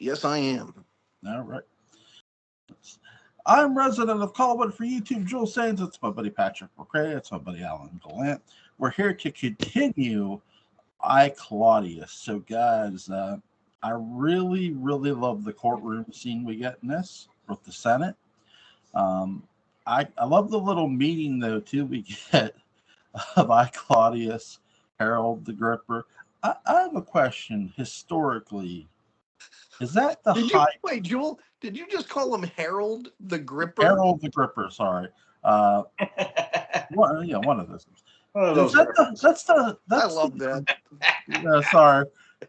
Yes, I am. All right. I'm resident of Colwood for YouTube. Joel Sands. It's my buddy Patrick McCray. It's my buddy Alan Gallant. We're here to continue Claudius. So, guys, I really, really love the courtroom scene we get in this with the Senate. I love the little meeting, though, too, we get of Claudius, Harold the Gripper. I have a question. Historically, is that the Wait, Joel, did you just call him Harold the Gripper? Harold the Gripper, sorry. One of those. That's I love that. Sorry.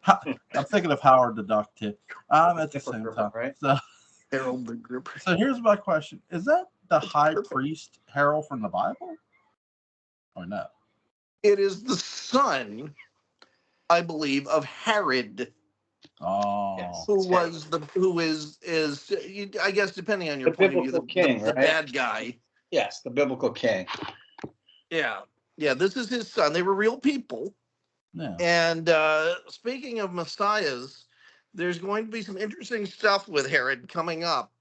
I'm thinking of Howard the Duck, too. At the same time. Right? So, Harold the Gripper. So here's my question. Is that the high priest Harold from the Bible? Or no? It is the son, I believe, of Herod. Oh, yes, who is I guess depending on your the point of view, king, the right? bad guy. Yes, the biblical king. Yeah. This is his son. They were real people. yeah. And speaking of messiahs, there's going to be some interesting stuff with Herod coming up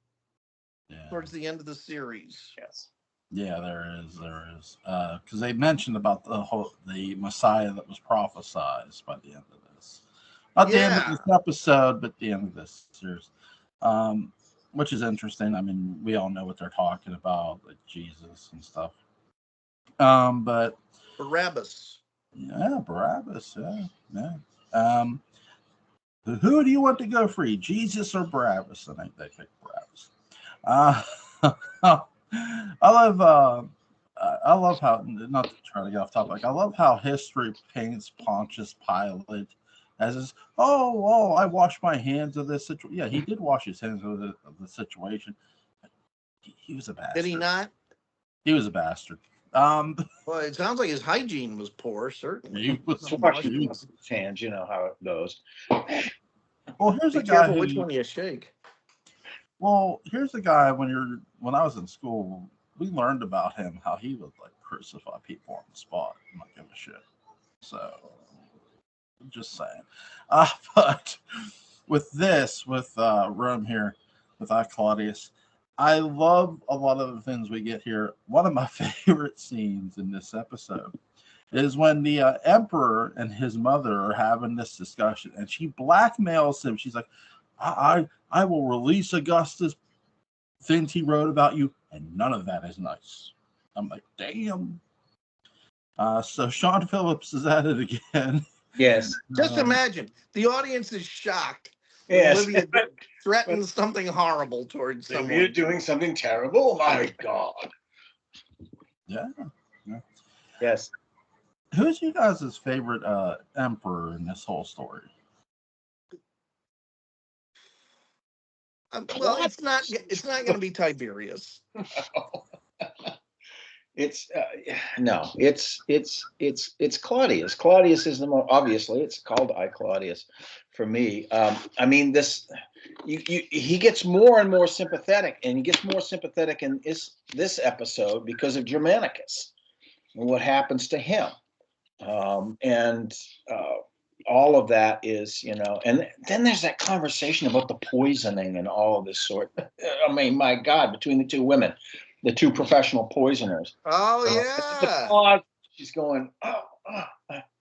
towards the end of the series. Yes. Yeah, there is. Because they mentioned about the Messiah that was prophesied by the end of this. Not the end of this episode, but the end of this series. Which is interesting. I mean, we all know what they're talking about, like Jesus and stuff. But Barabbas. Yeah, Barabbas. Yeah. Who do you want to go free, Jesus or Barabbas? I think they pick Barabbas. I love how, not to try to get off topic, I love how history paints Pontius Pilate as this, I washed my hands of this situation. Yeah, he did wash his hands of the situation. He was a bastard. Did he not? He was a bastard. Well, it sounds like his hygiene was poor, certainly. He was washing his hands, you know how it goes. Well, here's a guy which one you shake. Well, here's a guy when I was in school, we learned about him, how he would like crucify people on the spot. I'm not giving a shit. So just saying. But with Rome here, with Claudius, I love a lot of the things we get here. One of my favorite scenes in this episode is when the emperor and his mother are having this discussion, and she blackmails him. She's like, I will release Augustus things he wrote about you, and none of that is nice. I'm like, damn. So Sean Phillips is at it again. Yes. Just imagine. The audience is shocked. Yes. Olivia threatens something horrible towards someone. You're doing something terrible? Oh, my God. Yeah. Yes. Who's you guys' favorite emperor in this whole story? Well, it's not going to be Tiberius. It's Claudius. Claudius is the most, obviously it's called Claudius for me. I mean, he gets more and more sympathetic, and he gets more sympathetic in this episode because of Germanicus and what happens to him. All of that is, and then there's that conversation about the poisoning and all of this sort. I mean, my God, between the two women, the two professional poisoners. Oh, yeah. She's going, I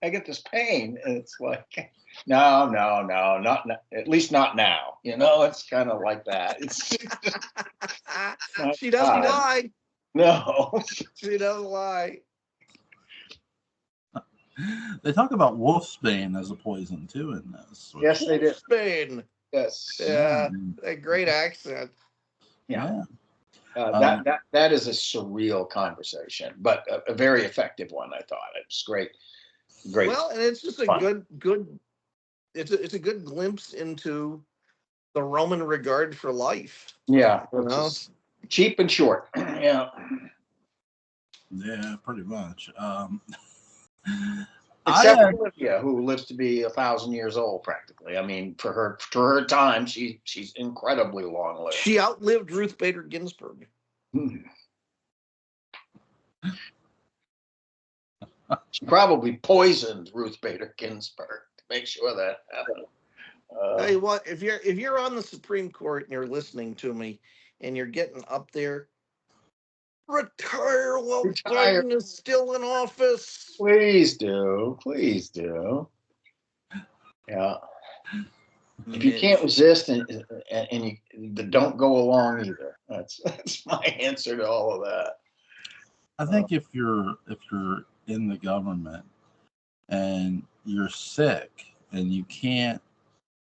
get this pain. And it's like, no, not at least not now. It's kind of like that. It's she doesn't lie. No. She doesn't lie. They talk about wolfsbane as a poison too in this. Yes, they did. Wolfsbane. Yes. Yeah, a great accent. Yeah. That is a surreal conversation, but a very effective one. I thought it was great. Well, and it's just a good. It's a good glimpse into the Roman regard for life. Yeah, cheap and short. Yeah. Yeah, pretty much. Except for Olivia, who lives to be 1,000 years old, practically. I mean, for her time, she's incredibly long lived. She outlived Ruth Bader Ginsburg. She probably poisoned Ruth Bader Ginsburg to make sure that happened. Tell you what, if you're on the Supreme Court and you're listening to me and you're getting up there, retire while Retire. Biden is still in office. Please do. Please do. Yeah. If you can't resist and you don't go along either. That's my answer to all of that. I think if you're in the government and you're sick and you can't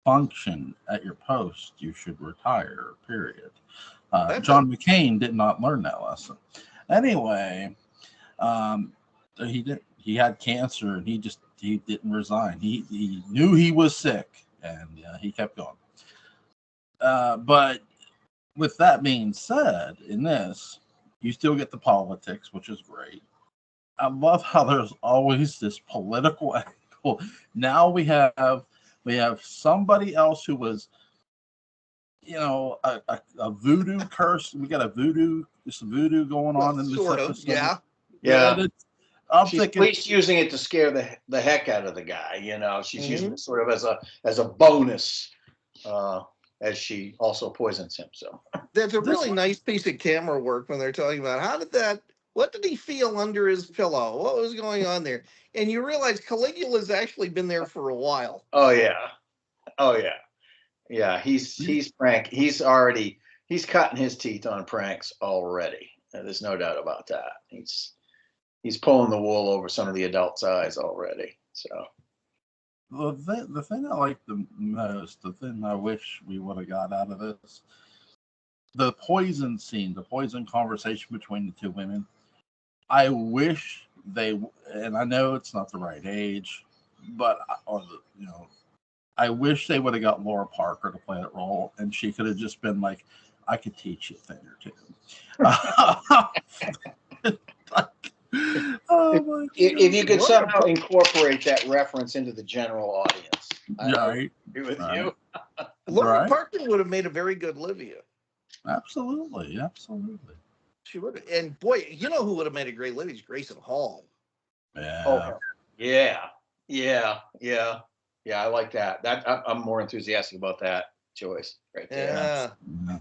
function at your post, you should retire, period. John McCain did not learn that lesson. Anyway, he had cancer and he didn't resign. He knew he was sick and he kept going. But with that being said, in this, you still get the politics, which is great. I love how there's always this political angle. Now we have somebody else who was, a voodoo curse. We got voodoo going on in this episode. Yeah. She's at least using it to scare the heck out of the guy. She's using it sort of as a bonus, as she also poisons him. So that's a really nice piece of camera work when they're talking about what did he feel under his pillow? What was going on there? And you realize Caligula's actually been there for a while. Oh yeah. Yeah, he's prank. He's cutting his teeth on pranks already. There's no doubt about that. He's pulling the wool over some of the adults' eyes already. So the thing I like the most, the thing I wish we would have got out of this, the poison scene, the poison conversation between the two women. I wish and I know it's not the right age, but I wish they would have got Laura Parker to play that role, and she could have just been like, I could teach you a thing or two. If you could somehow incorporate that reference into the general audience. I agree with you. Laura Parker would have made a very good Livia. Absolutely. She would have. And boy, you know who would have made a great Livia? Grayson Hall. Yeah. Oh, yeah. I like that. I'm more enthusiastic about that choice right there. Yeah.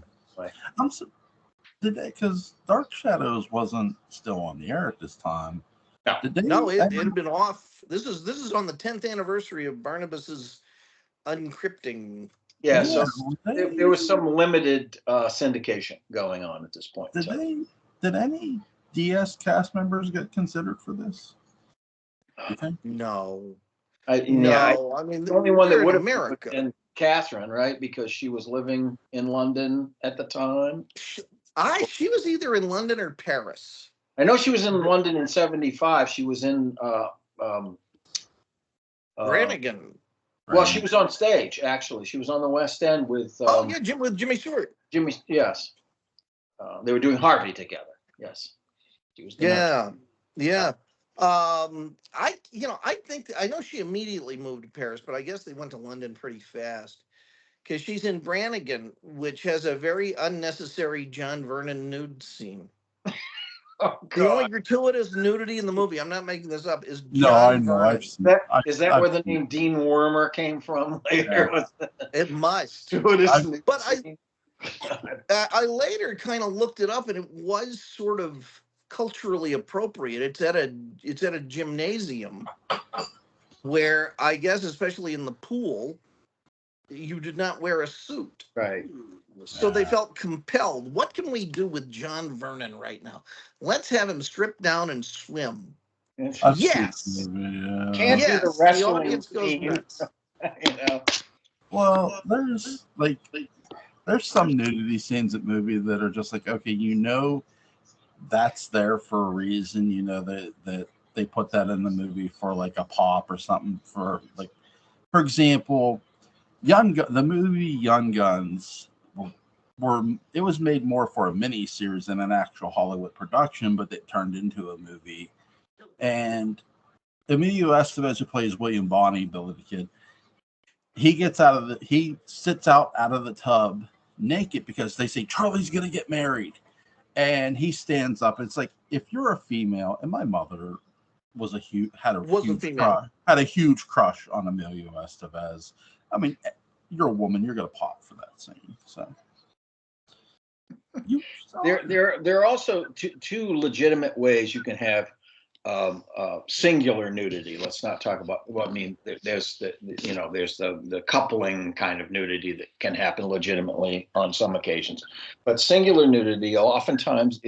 Because Dark Shadows wasn't still on the air at this time. No, it had been off. This is on the 10th anniversary of Barnabas's uncrypting. Yeah, so there was some limited syndication going on at this point. Did any DS cast members get considered for this? No. I mean, the only one that would have been Catherine, right? Because she was living in London at the time. She was either in London or Paris. I know she was in London in '75. She was in Brannigan. Well, she was on stage, actually. She was on the West End with with Jimmy Stewart. Yes. They were doing Harvey together. Yes. She was I know she immediately moved to Paris, but I guess they went to London pretty fast. Because she's in Brannigan, which has a very unnecessary John Vernon nude scene. The only gratuitous nudity in the movie, I'm not making this up, is John Vernon. Is that where the name Dean Wormer came from later? Yeah. It must. But I later kind of looked it up, and it was sort of culturally appropriate. It's at a gymnasium where I guess, especially in the pool, you did not wear a suit. Right. So they felt compelled. What can we do with John Vernon right now? Let's have him strip down and swim. Yes. Can't do the wrestling. The audience goes nuts. Well, there's some nudity scenes in movie that are just like, okay, that's there for a reason. That they put that in the movie for like a pop or something. For example, the movie Young Guns it was made more for a mini series than an actual Hollywood production, but it turned into a movie. And Emilio Estevez, who plays William Bonney, Billy the Kid, he sits out of the tub naked because they say Charlie's gonna get married, and he stands up. It's like, if you're a female, and my mother had a huge crush on Emilio Estevez. I mean, you're a woman, you're gonna pop for that scene. So there are also two legitimate ways you can have singular nudity. Let's not talk about. Well, I mean, there's the coupling kind of nudity that can happen legitimately on some occasions, but singular nudity oftentimes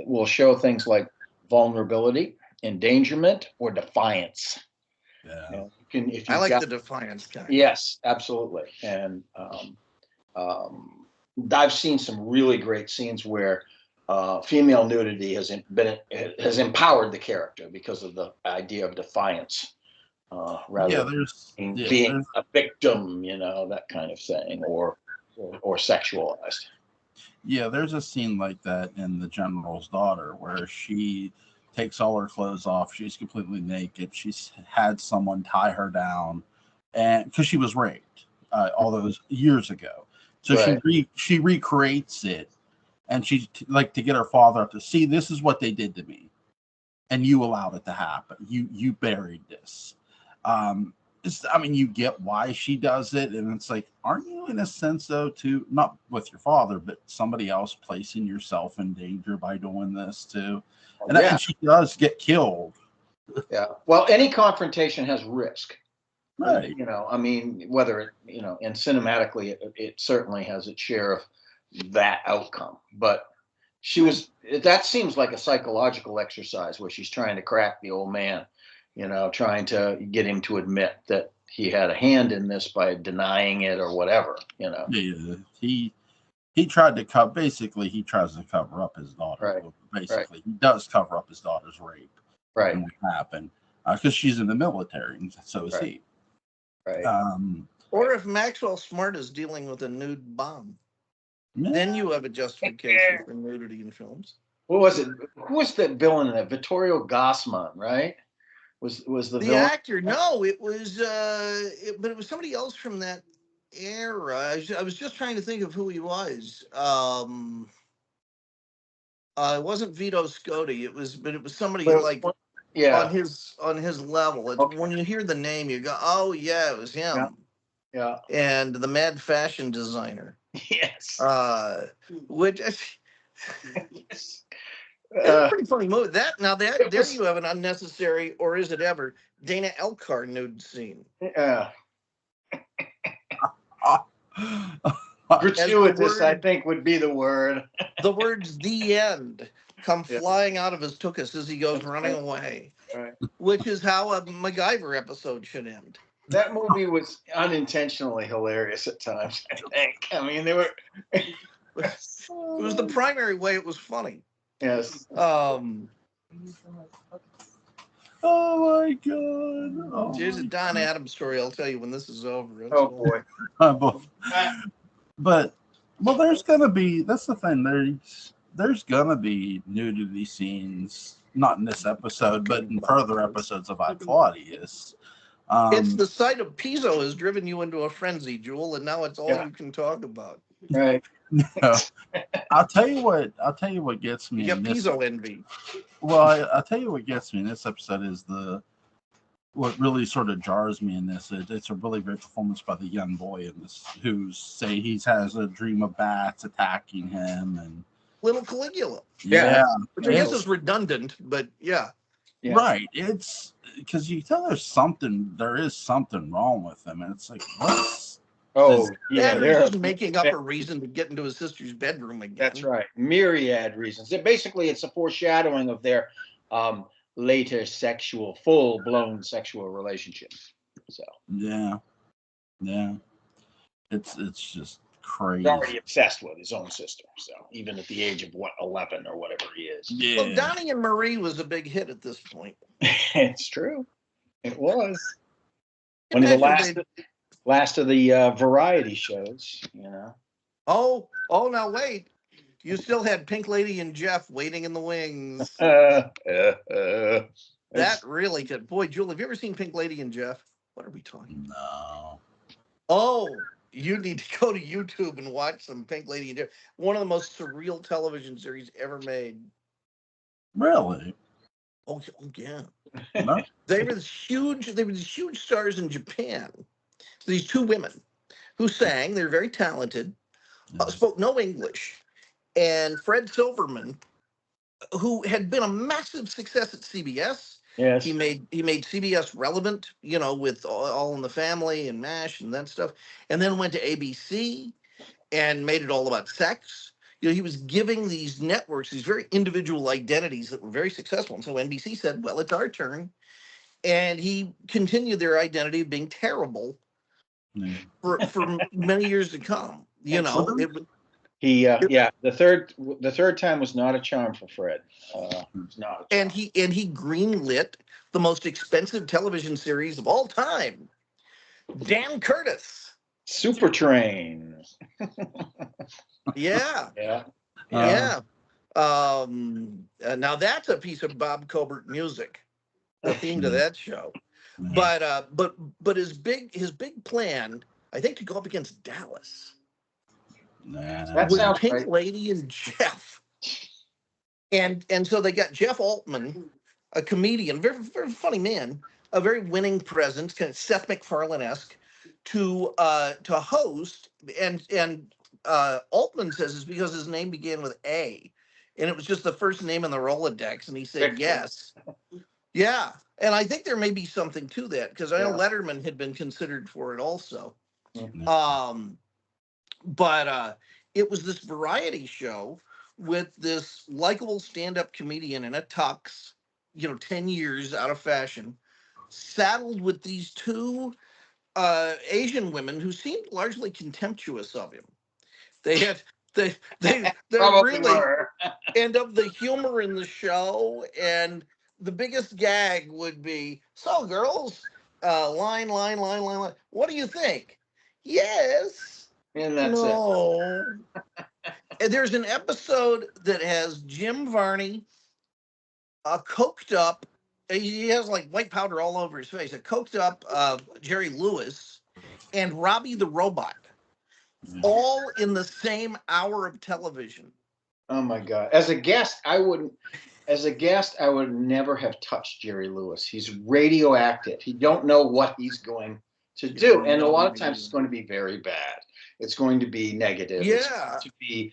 will show things like vulnerability, endangerment, or defiance. Yeah. I like the defiance kind. Yes, absolutely. And I've seen some really great scenes where female nudity has empowered the character because of the idea of defiance, rather than being a victim, that kind of thing, or sexualized. Yeah, there's a scene like that in The General's Daughter where she takes all her clothes off. She's completely naked. She's had someone tie her down, and because she was raped all those years ago, so right. she recreates it, and she's like to get her father up to see this is what they did to me, and you allowed it to happen. You buried this. You get why she does it, and it's like, aren't you in a sense though, too, not with your father, but somebody else placing yourself in danger by doing this too? And she does get killed. Yeah. Well, any confrontation has risk. Right. Whether and cinematically, it certainly has its share of that outcome. But that seems like a psychological exercise where she's trying to crack the old man, trying to get him to admit that he had a hand in this by denying it or whatever, Yeah, he tried to he tries to cover up his daughter. Right. Basically, he does cover up his daughter's rape. Right. And what happened. Because she's in the military, and so is he. Right. Or if Maxwell Smart is dealing with a nude bomb, then you have a justification for nudity in films. What was it? Who was the villain in that? Vittorio Gassman, right? Was the villain? Actor? No, it was, but it was somebody else from that era. I was just trying to think of who he was. It wasn't Vito Scotti. It was somebody on his level. When you hear the name, you go, "Oh yeah, it was him." Yeah. And the Mad Fashion Designer. Yes. Which. It's a pretty funny movie. There you have an unnecessary, or is it ever, Dana Elcar nude scene. Yeah. Gratuitous, I think, would be the word. The words "the end" come flying out of his tuchus as he goes running away. Right. Which is how a MacGyver episode should end. That movie was unintentionally hilarious at times, I think. They were... It was the primary way it was funny. Yes. Oh my God! Here's a Don Adams story. I'll tell you when this is over. Boy. But there's gonna be. That's the thing. There's gonna be nudity scenes, not in this episode, but in further episodes of Claudius. It's the sight of Pizzo has driven you into a frenzy, Jewel, and now it's all you can talk about. Right. No. I'll tell you what gets me. You got Pizzo envy. Well, I'll tell you what gets me in this episode is what really sort of jars me in this. It's a really great performance by the young boy in this, who he has a dream of bats attacking him, and little Caligula. Yeah. Which I guess is redundant, but yeah. Right. It's because you tell there is something wrong with him, and it's like, what's they're just making up a reason to get into his sister's bedroom again. That's right. Myriad reasons. Basically, it's a foreshadowing of their later full-blown sexual relationship. So yeah. It's just crazy. He's already obsessed with his own sister. So even at the age of 11 or whatever he is. Yeah. Well, Donnie and Marie was a big hit at this point. It's true. It was. One of the last of the variety shows, Oh, now wait. You still had Pink Lady and Jeff waiting in the wings. That really could. Boy, Jewel, have you ever seen Pink Lady and Jeff? What are we talking about? No. Oh, you need to go to YouTube and watch some Pink Lady and Jeff. One of the most surreal television series ever made. Really? Oh yeah. No. They were these huge stars in Japan. These two women who sang. They're very talented. Yeah. Spoke no English. And Fred Silverman, who had been a massive success at CBS. Yes. He made CBS relevant, with All in the Family and MASH and that stuff. And then went to ABC and made it all about sex. He was giving these networks these very individual identities that were very successful. And so NBC said, well, it's our turn. And he continued their identity of being terrible for many years to come. The third time was not a charm for Fred. It's not. And he greenlit the most expensive television series of all time, Dan Curtis. Super Train. Yeah. Yeah. Yeah. Now that's a piece of Bob Colbert music, the theme to that show. But his big plan, I think, to go up against Dallas. That with sounds Pink right. Lady and Jeff. And so they got Jeff Altman, a comedian, very, very funny man, a very winning presence, kind of Seth MacFarlane-esque, to host. And Altman says it's because his name began with A, and it was just the first name in the Rolodex, and he said yes. Yeah, and I think there may be something to that, because I know Letterman had been considered for it also. But it was this variety show with this likable stand-up comedian in a tux, 10 years out of fashion, saddled with these two Asian women who seemed largely contemptuous of him. They really were. end up the humor in the show, and the biggest gag would be, so girls, line. What do you think? Yes. And that's no. And there's an episode that has Jim Varney, coked up. He has like white powder all over his face. A coked up Jerry Lewis and Robbie the Robot, all in the same hour of television. Oh my God! As a guest, I would never have touched Jerry Lewis. He's radioactive. He don't know what he's going to do, and a lot of times it's going to be very bad. It's going to be negative. Yeah. It's going to be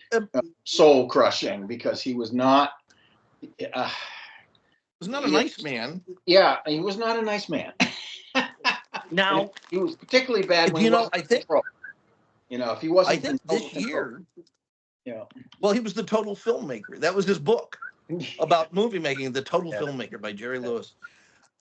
soul crushing, because he was not. Was not a nice man. Yeah, he was not a nice man. Now he was particularly bad when I think if he wasn't. I think this year. Yeah. Well, he was the total filmmaker. That was his book about movie making, The Total Filmmaker by Jerry Lewis.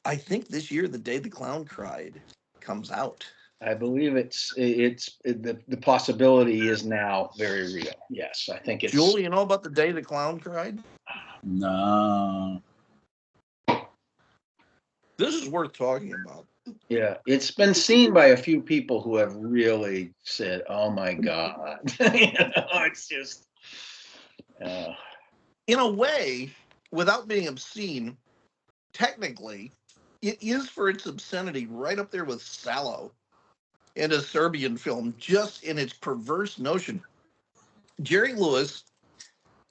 I think this year, The Day the Clown Cried comes out. I believe the possibility is now very real. Yes, I think it's. Julie, you know about The Day the Clown Cried? No. This is worth talking about. Yeah, it's been seen by a few people who have really said, "Oh my God!" It's just. In a way, without being obscene, technically, it is, for its obscenity, right up there with Sallow and a Serbian film, just in its perverse notion. Jerry Lewis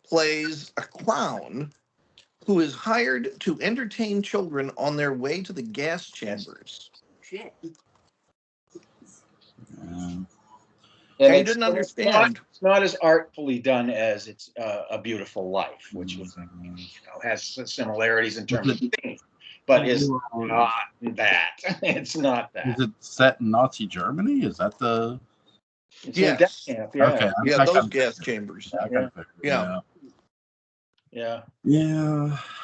plays a clown who is hired to entertain children on their way to the gas chambers. And he didn't understand. It's not as artfully done as It's a Beautiful Life, which was, has similarities in terms of theme, but is not that. It's not that. Is it set in Nazi Germany? Is that the? It's a death camp. Yeah. Okay. Yeah, those gas chambers. Yeah.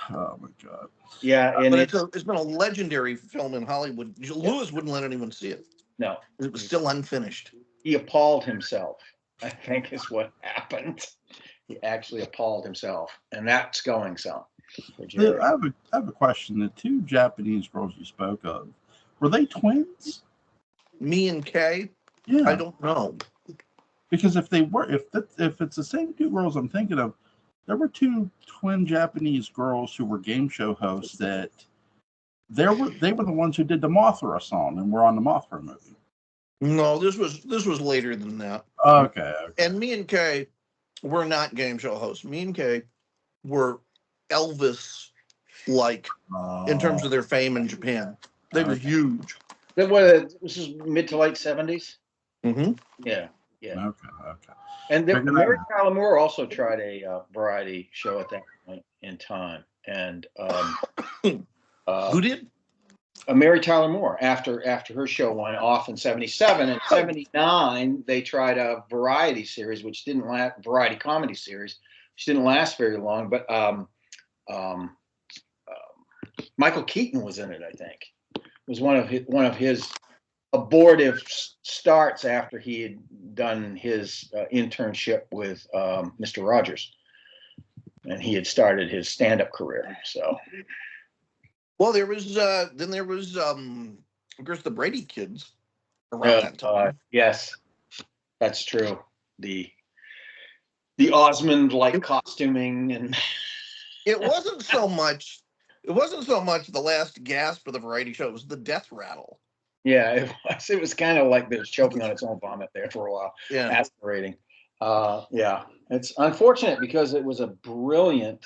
Oh my God. Yeah, and but it's been a legendary film in Hollywood. Lewis wouldn't let anyone see it. No, it was still unfinished. He appalled himself, I think, is what happened. He actually appalled himself, and that's going some. I have a question. The two Japanese girls you spoke of, were they twins? Me and Kay? Yeah. I don't know. Because if they were, if it's the same two girls I'm thinking of, there were two twin Japanese girls who were game show hosts that they were the ones who did the Mothra song and were on the Mothra movie. No, this was later than that. Okay. And me and Kay were not game show hosts. Me and Kay were Elvis-like in terms of their fame in Japan. They were huge. This is mid to late 70s? Mm-hmm. Yeah, yeah. Okay. And Check it Mary out. Tyler Moore also tried a variety show at that point in time, and Who did? Mary Tyler Moore after her show went off in '77 and '79 they tried a variety series which didn't last variety comedy series which didn't last very long, but Michael Keaton was in it. I think it was one of his abortive starts after he had done his internship with Mr. Rogers, and he had started his stand-up career. So. Well, there was of course the Brady kids around that time. Yes, that's true. The Osmond-like costuming and it wasn't so much the last gasp of the variety show. It was the death rattle. Yeah, it was kind of like it was choking on its own vomit there for a while. Yeah, aspirating. Yeah, it's unfortunate because it was a brilliant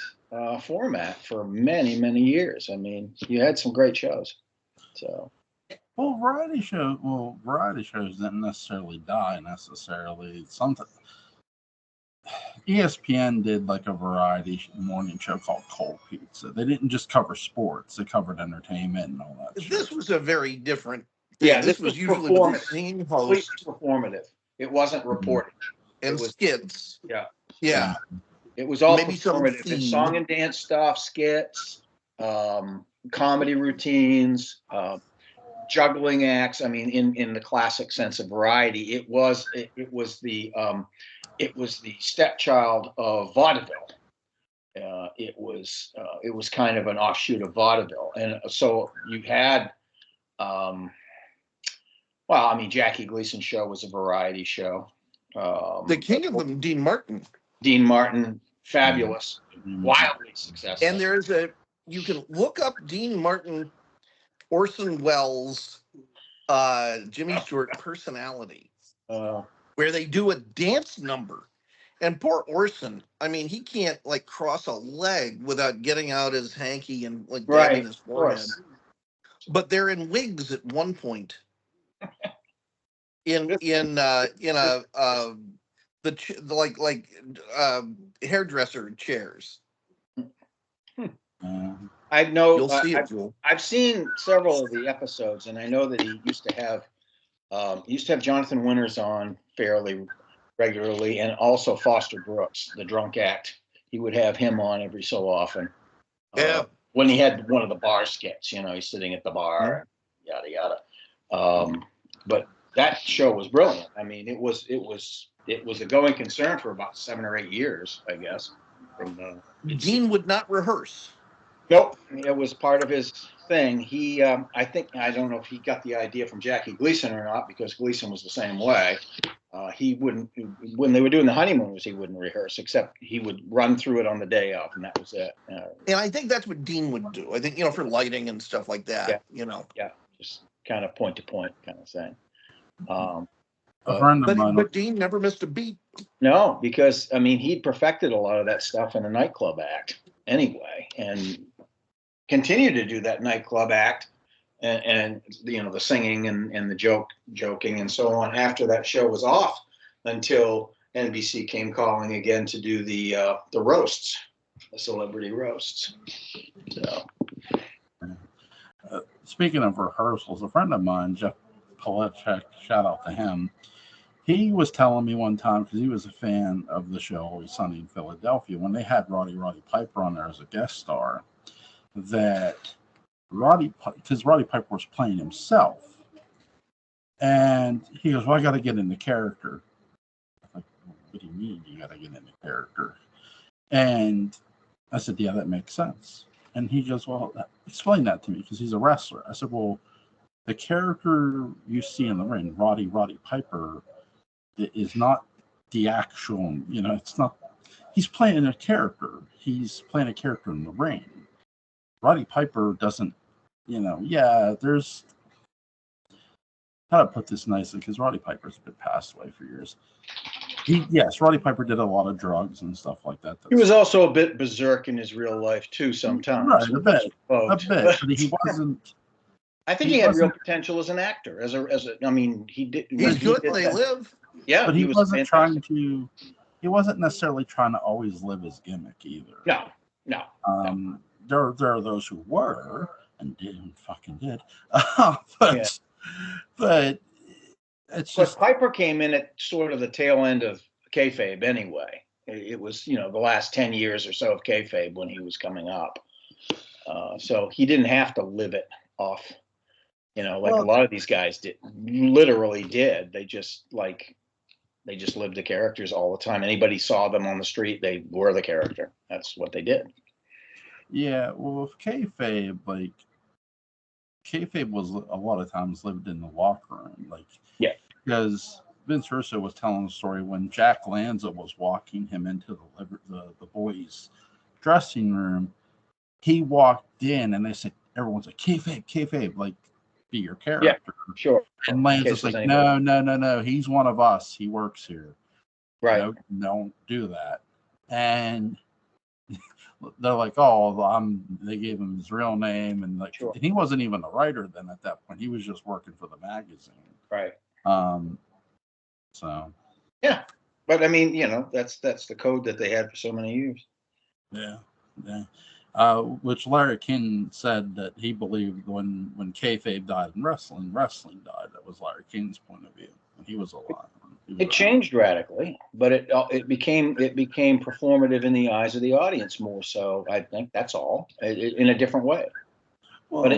format for many years. I mean, you had some great shows. So. Well, variety shows didn't necessarily die necessarily. Something ESPN did like a variety morning show called Cold Pizza. They didn't just cover sports; they covered entertainment and all that. This was a very different thing. Yeah, this was usually with the same host. Performative. It wasn't reporting. And skits. Yeah. It was all maybe performative. It's song and dance stuff, skits, comedy routines, juggling acts. I mean, in the classic sense of variety, it was the stepchild of vaudeville. It was kind of an offshoot of vaudeville, and so you had, well, I mean, Jackie Gleason's show was a variety show. The king of them, Dean Martin, fabulous, wildly successful. And you can look up Dean Martin, Orson Welles, Jimmy Stewart personality, where they do a dance number. And poor Orson, I mean, he can't like cross a leg without getting out his hanky and like dabbing his forehead. But they're in wigs at one point. In hairdresser chairs. I know. You'll see it, Joel. I've seen several of the episodes, and I know that he used to have Jonathan Winters on fairly regularly, and also Foster Brooks, the drunk act. He would have him on every so often. When he had one of the bar skits, he's sitting at the bar, yada yada. But that show was brilliant. I mean, it was a going concern for about 7 or 8 years, I guess. Dean would not rehearse. Nope, it was part of his thing. He, I don't know if he got the idea from Jackie Gleason or not, because Gleason was the same way. He wouldn't, when they were doing the honeymooners, he wouldn't rehearse, except he would run through it on the day of, and that was it. And I think that's what Dean would do. I think, for lighting and stuff like that, Yeah, just kind of point to point kind of thing. But Dean never missed a beat. No, because, I mean, he'd perfected a lot of that stuff in a nightclub act anyway, and continued to do that nightclub act and the singing and the joking and so on after that show was off, until NBC came calling again to do the roasts, the celebrity roasts. So, speaking of rehearsals, a friend of mine, Jeff Palachek, shout out to him. He was telling me one time, because he was a fan of the show Always Sunny in Philadelphia, when they had Roddy Piper on there as a guest star, that because Roddy Piper was playing himself, and he goes, "Well, I got to get into character." I'm like, what do you mean you got to get into character? And I said, "Yeah, that makes sense." And he goes, "Well, explain that to me," because he's a wrestler. I said, "Well, the character you see in the ring, Roddy Piper, is not the actual, it's not, he's playing a character. He's playing a character in the ring. Roddy Piper doesn't, there's, how to put this nicely, because Roddy Piper's been passed away for years. Roddy Piper did a lot of drugs and stuff like that. He was also a bit berserk in his real life too, sometimes. Right, a bit, but he wasn't, I think he had real potential as an actor. I mean, he did. He's good when they live. Yeah, but he was wasn't fantastic. trying to. He wasn't necessarily trying to always live his gimmick either. No. There are those who were and fucking did, but it's just. Piper came in at sort of the tail end of kayfabe anyway. It was, the last 10 years or so of kayfabe when he was coming up. So he didn't have to live it off, a lot of these guys literally did. They just lived the characters all the time. Anybody saw them on the street, they were the character. That's what they did. Yeah, well, with kayfabe, kayfabe was a lot of times lived in the locker room, because Vince Russo was telling the story when Jack Lanza was walking him into the boys' dressing room. He walked in, and they said, "Everyone's like kayfabe, be your character." Yeah, sure. And Lanza's like, "No, he's one of us. He works here. Right? No, don't do that." And they're like, "Oh, they gave him his real name," and sure. He wasn't even a writer then at that point. He was just working for the magazine. Right. So. Yeah, but I mean, that's the code that they had for so many years. Yeah. Which Larry King said that he believed when kayfabe died in wrestling died. That was Larry King's point of view when he was alive. It changed radically, but it became performative in the eyes of the audience more so. I think that's all, in a different way. Well, but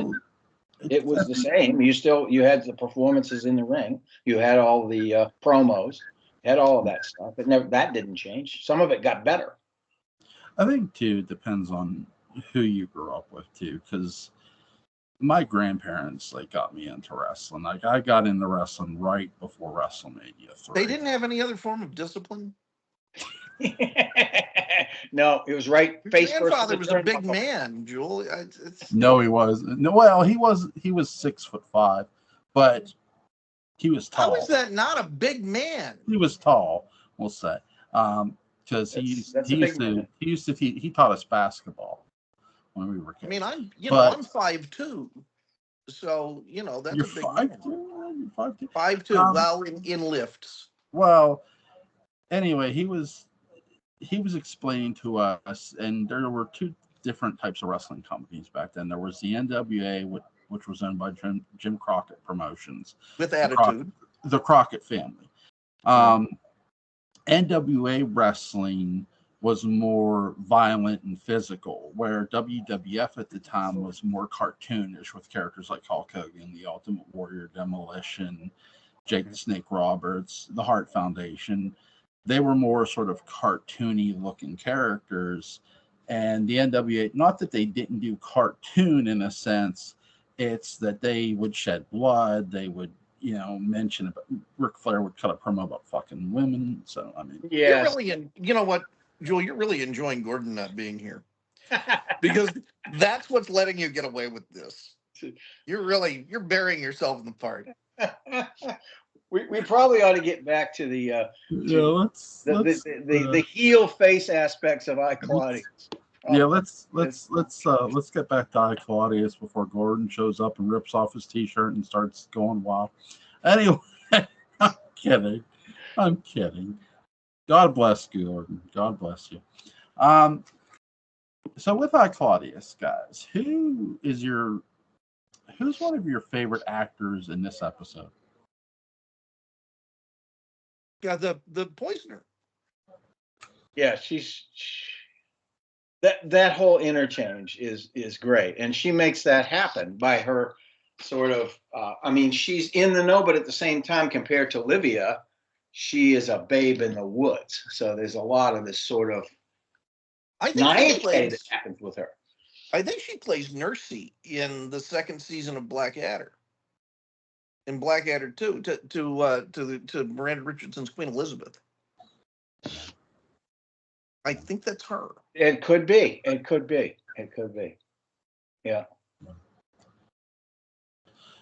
it was the same. You had the performances in the ring. You had all the promos. You had all of that stuff. That didn't change. Some of it got better. I think too it depends on who you grew up with too, because my grandparents got me into wrestling. I got into wrestling right before WrestleMania 3. They didn't have any other form of discipline. No, it was right. Your grandfather was a big man, Jewel. No, he was. No, well, he was 6'5", but he was tall. How is that not a big man? He was tall, we'll say, because he taught us basketball when we were kids. I mean, I'm 5'2", so that's you're a big 5'2". man. 5'2". Well, in lifts. Well, anyway, he was explaining to us, and there were two different types of wrestling companies back then. There was the NWA, which was owned by Jim Crockett Promotions. With attitude. The Crockett family. NWA wrestling was more violent and physical, where WWF at the time was more cartoonish with characters like Hulk Hogan, the Ultimate Warrior, Demolition, Jake the Snake Roberts, the Hart Foundation. They were more sort of cartoony looking characters. And the NWA, not that they didn't do cartoon in a sense, it's that they would shed blood. They would, mention about Ric Flair would cut a promo about fucking women. So, I mean, yeah. You know what, Joel, you're really enjoying Gordon not being here because that's what's letting you get away with this. You're burying yourself in the part. We probably ought to get back to the heel face aspects of Claudius. Yeah, let's get back to Claudius before Gordon shows up and rips off his T-shirt and starts going wild. Anyway, I'm kidding. God bless you, Gordon. God bless you. So with Claudius, guys, who's one of your favorite actors in this episode? Yeah, the poisoner. Yeah, that whole interchange is great, and she makes that happen by her sort of. She's in the know, but at the same time, compared to Livia, she is a babe in the woods. So there's a lot of this sort of naivete that happens with her. I think she plays Nursey in the second season of Blackadder. In Blackadder 2, to Miranda Richardson's Queen Elizabeth. I think that's her. It could be. Yeah.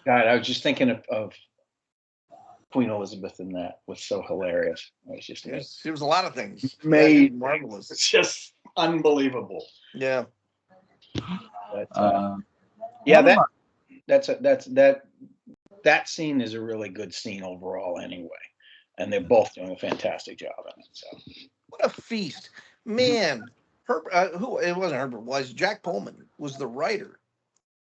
God, I was just thinking of Queen Elizabeth in that. Was so hilarious. It was just it was a lot of things. Marvelous. It's just unbelievable. Yeah. But, that scene is a really good scene overall anyway, and they're both doing a fantastic job in it. So What a feast, man! Who it wasn't Herbert was Jack Pullman was the writer,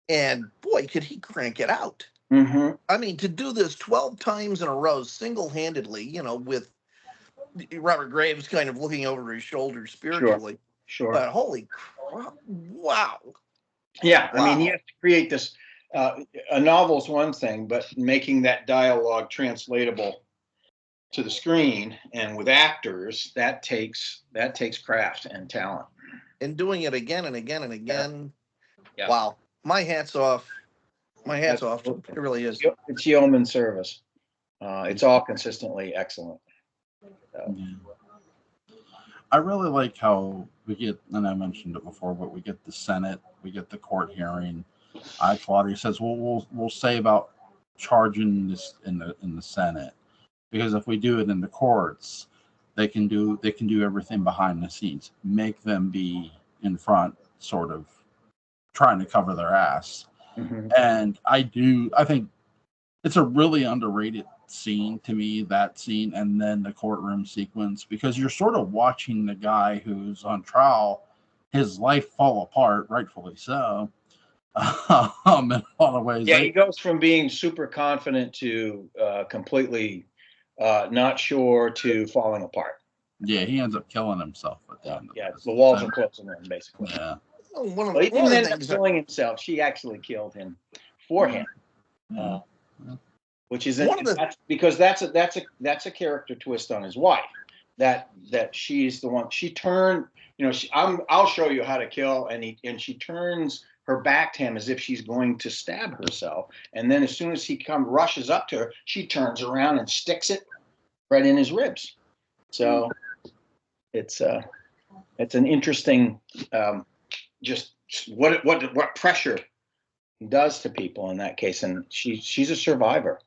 and boy, could he crank it out. mm-hmm. I mean, to do this 12 times in a row, single-handedly, with Robert Graves kind of looking over his shoulder spiritually. Sure. But holy crap! Wow. Yeah, Wow. I mean, you have to create this. A novel's one thing, but making that dialogue translatable to the screen and with actors, that takes craft and talent. And doing it again and again and again. Yeah. Wow. My hat's off. My hat's off. It really is. It's yeoman service. It's all consistently excellent. So. Yeah. I really like how we get, and I mentioned it before, but we get the Senate, we get the court hearing. Claudius says, well, we'll say about charging this in the Senate, because if we do it in the courts, they can do everything behind the scenes, make them be in front, sort of trying to cover their ass. Mm-hmm. And I think it's a really underrated scene to me, that scene, and then the courtroom sequence, because you're sort of watching the guy who's on trial, his life fall apart, rightfully so. In a lot of ways. Yeah, he goes from being super confident to completely not sure to falling apart. Yeah, he ends up killing himself at the end. Yeah, the walls are closing in, basically. Yeah. Well, he didn't end up killing himself. She actually killed him for him. Yeah. Which is because that's a character twist on his wife. That she's the one. She turned. I'll show you how to kill, and she turns her back to him as if she's going to stab herself. And then as soon as he rushes up to her, she turns around and sticks it right in his ribs. So it's an interesting just what pressure does to people in that case, and she's a survivor.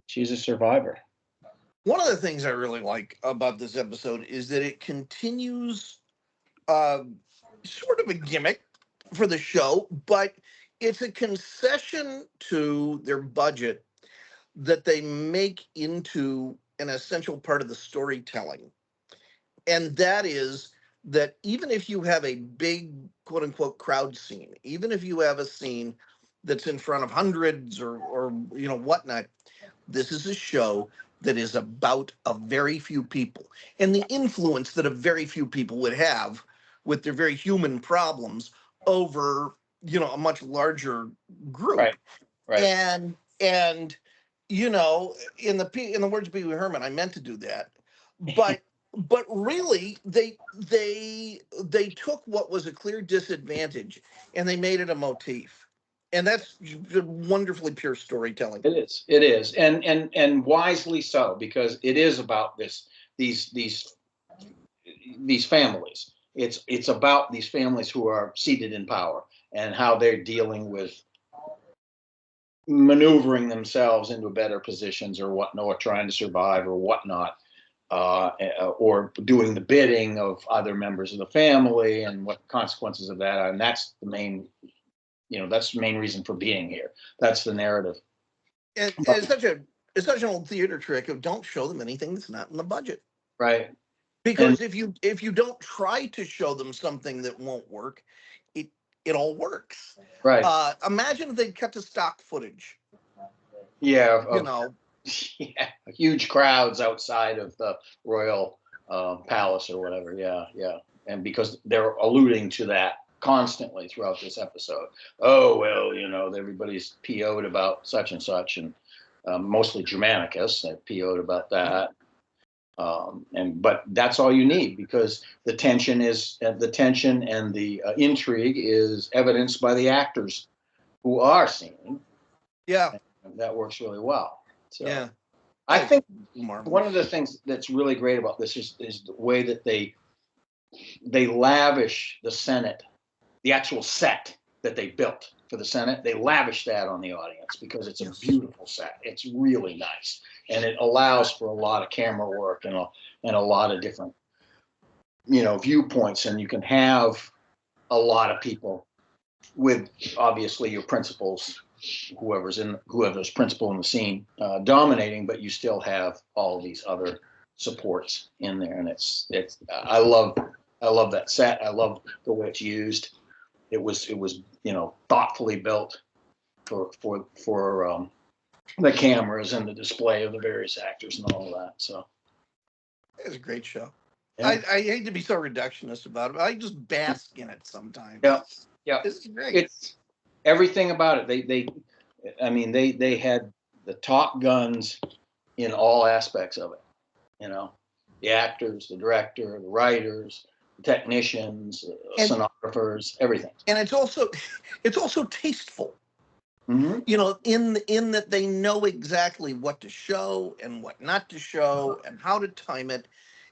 She's a survivor. One of the things I really like about this episode is that it continues sort of a gimmick for the show, but it's a concession to their budget that they make into an essential part of the storytelling. And that is that even if you have a big, quote unquote, crowd scene, even if you have a scene that's in front of hundreds or whatnot, this is a show that is about a very few people, and the influence that a very few people would have with their very human problems over, a much larger group. Right. And in the words of Pee Wee Herman, I meant to do that, but really they took what was a clear disadvantage and they made it a motif. And that's wonderfully pure storytelling. It is, and wisely so, because it is about these families. It's about these families who are seated in power and how they're dealing with maneuvering themselves into better positions or whatnot, or trying to survive or whatnot, or doing the bidding of other members of the family and what consequences of that are. And that's the main. That's the main reason for being here. That's the narrative. And it's such an old theater trick of don't show them anything that's not in the budget. Right. Because if you don't try to show them something that won't work, it all works. Right. Imagine if they cut to stock footage. Yeah. Yeah. Huge crowds outside of the royal palace or whatever. Yeah. And because they're alluding to that constantly throughout this episode. Oh, well, everybody's PO'd about such and such, and mostly Germanicus, they PO'd about that. But that's all you need, because the tension and the intrigue is evidenced by the actors who are seen. Yeah. And that works really well. So yeah. I think marvelous. One of the things that's really great about this is the way that they lavish the Senate. The actual set that they built for the Senate, they lavish that on the audience because it's a beautiful set. It's really nice, and it allows for a lot of camera work and a lot of different, viewpoints. And you can have a lot of people with obviously your principals whoever's principal in the scene dominating, but you still have all these other supports in there, and it's I love that set. I love the way it's used. It was thoughtfully built for the cameras and the display of the various actors and all of that. So it's a great show. yeah. I hate to be so reductionist about it, but I just bask in it sometimes. Yeah, It's great. It's everything about it. They had the top guns in all aspects of it. The actors, the director, the writers, the technicians, sonographers, everything. And it's also tasteful. Mm-hmm. In that they know exactly what to show and what not to show and how to time it.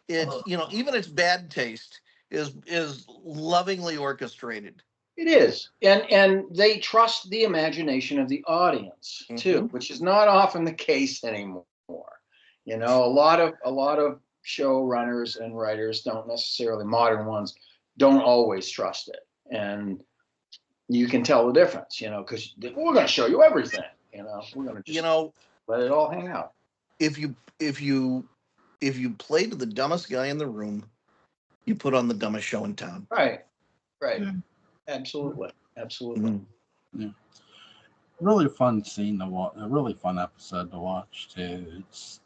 It's even its bad taste is lovingly orchestrated. It is, and they trust the imagination of the audience too, which is not often the case anymore. A lot of showrunners and writers don't necessarily, modern ones, don't always trust it, and you can tell the difference, because we're going to show you everything, we're going to just let it all hang out. If you play to the dumbest guy in the room, you put on the dumbest show in town. Right. Yeah. Absolutely. Yeah. Really fun scene to watch. A really fun episode to watch too. It's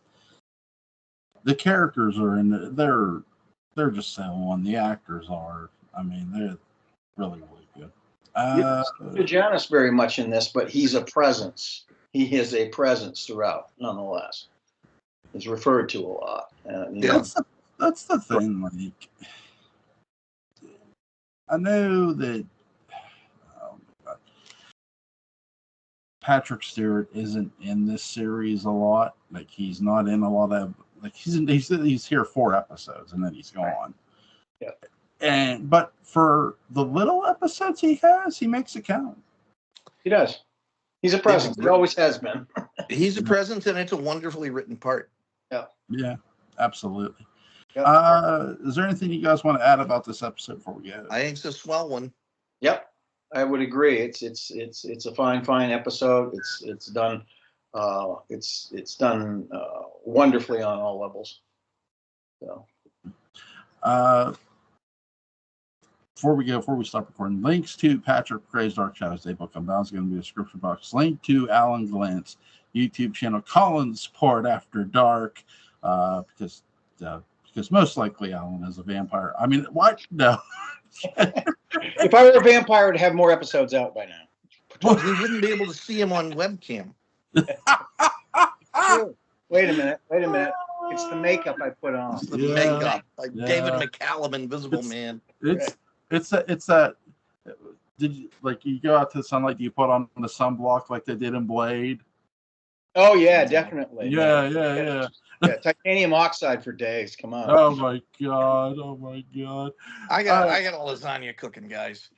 the characters are in. They're just so on. The actors are. I mean, they're really good. Janus very much in this, but he's a presence. He is a presence throughout, nonetheless. He's referred to a lot. That's the thing. Like, I know that Patrick Stewart isn't in this series a lot. Like, he's not in a lot of, like, he's here 4 episodes and then he's gone. Yeah. But for the little episodes he has, he makes it count. He does. He's a presence. He always has been. He's a presence, and it's a wonderfully written part. Yeah, absolutely. Yep. Is there anything you guys want to add about this episode before we go? I think it's a swell one. Yep, I would agree. It's a fine episode. It's done. It's done wonderfully on all levels. So. Before we stop recording, links to Patrick McCray's Dark Shadows Daybook come down. It's going to be in the description box. Link to Alan Gallant's YouTube channel, Collins Support After Dark, because most likely Alan is a vampire. I mean, what? No. If I were a vampire, I'd have more episodes out by now. Well, we wouldn't be able to see him on webcam. Wait a minute. It's the makeup I put on. It's the makeup, like David McCallum, Invisible Man. It's that. Did you go out to the sunlight? Do you put on the sunblock like they did in Blade? Oh yeah, definitely. Yeah. Titanium oxide for days. Come on. Oh my god. I got a lasagna cooking, guys.